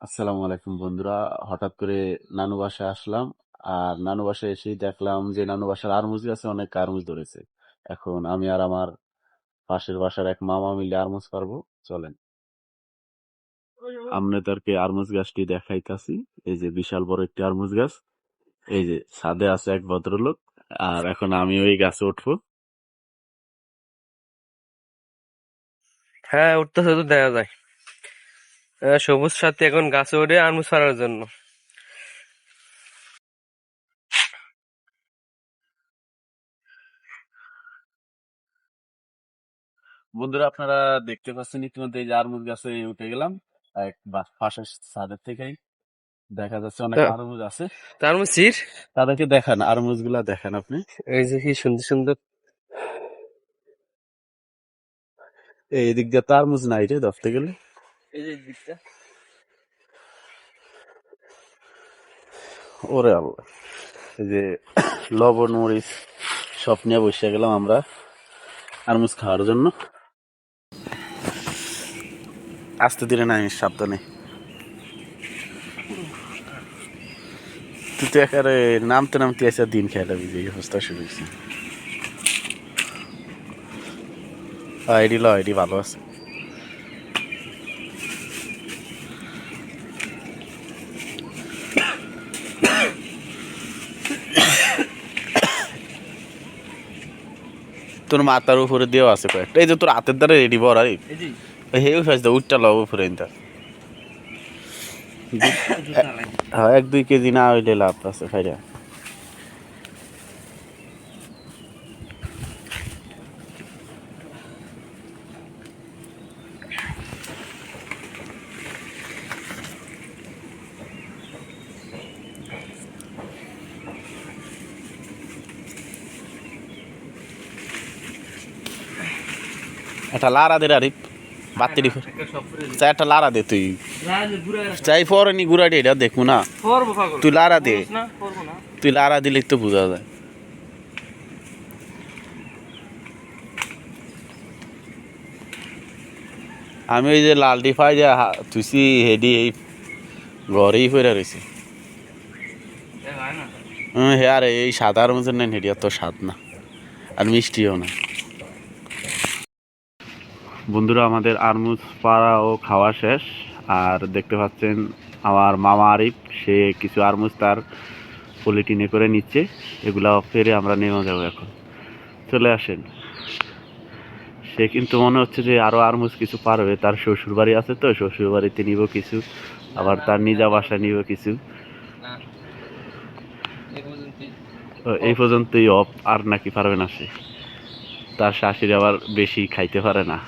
আসসালামু আলাইকুম বন্ধুরা। হঠাৎ করে নানু বাসায় আসলাম। আর নানু বাসায় এসেই দেখলাম যে নানু বাসার আরমুজ গাছে অনেক আরমুজ ধরেছে। এখন আমি আর আমার পাশের বাসার এক মামা মিলে আরমুজ পারবো। চলেন আপনাদেরকে আরমুজ গাছটি দেখাইতাছি। এই যে বিশাল বড় একটি আরমুজ গাছ। এই যে ছাদে আছে এক ভদ্রলোক। আর এখন আমি ওই গাছে উঠবো। হ্যাঁ, উঠতেছে তো দেখা যায়। সবুজ সাথী এখন গাছে ওঠে আম ছাড়ার জন্য। বন্ধুরা আপনারা দেখতে পাচ্ছেন ইতিমধ্যে এই যে আরমুজ গাছে উঠে গেলাম এক পাশের ছাদের থেকেই। দেখা যাচ্ছে অনেক আরমুজ আছে। তার মধ্যে তাদেরকে দেখান, আরমুজ গুলা দেখান আপনি। এই যে কি সুন্দর সুন্দর। এই দিক দিয়ে তারমুজ নাই রে ধরতে গেলে। এই যে দিকটা ওরে আল্লাহ, এই যে লবণ মরিচ সব নিয়ে বসে গেলাম আমরা আরমুজ খাওয়ার জন্য। আস্তে ধীরে নাই, সাবধানে। তুই তো একেবারে নামতে নামতে এসে দিন খেলাবি, যে অবস্থা শুরু হয়েছে। আইডি ভালো আছে। তোর মাথার উপরে দেওয়া আছে কয়েকটা। এই যে তোর হাতের দ্বারা রেডি বর আর হেউ ফাইজ দা উঠটা লব উপরে ইনতা। হ্যাঁ, 1-2 কেজি না হইলে লাভ আছে খাইরা। একটা লারা দে আরিফ, বাতি দি চাই একটা লারা দে তুই। চাই ফরেনি গুড়াটি এটা দেখবো না। তুই লারা দে, তুই লারা দিলে তো বোঝা যায়। আমি ওই যে লালটি ফাই যে তুইছি হেডি এই ঘরেই ফেরা রয়েছে। হ্যাঁ রে, এই সাদার মধ্যে নেন হেডি এত স্বাদ না, আর মিষ্টিও না। বন্ধুরা আমাদের আরমুজ পাড়া ও খাওয়া শেষ। আর দেখতে পাচ্ছেন আমার মামা আরিফ, সে কিছু আরমুজ তার পলিটিনে করে নিচ্ছে। এগুলা ফেরে আমরা নেমে যাবো এখন। চলে আসেন। সে কিন্তু মনে হচ্ছে যে আরো আরমুজ কিছু পারবে। তার শ্বশুর বাড়ি আছে তো, শ্বশুর বাড়িতে নিব কিছু, আবার তার নিজা বাসায় নিব কিছু। এই পর্যন্তই অফ, আর নাকি পারবে না সে। তার শাশুড়ি আবার বেশি খাইতে পারে না।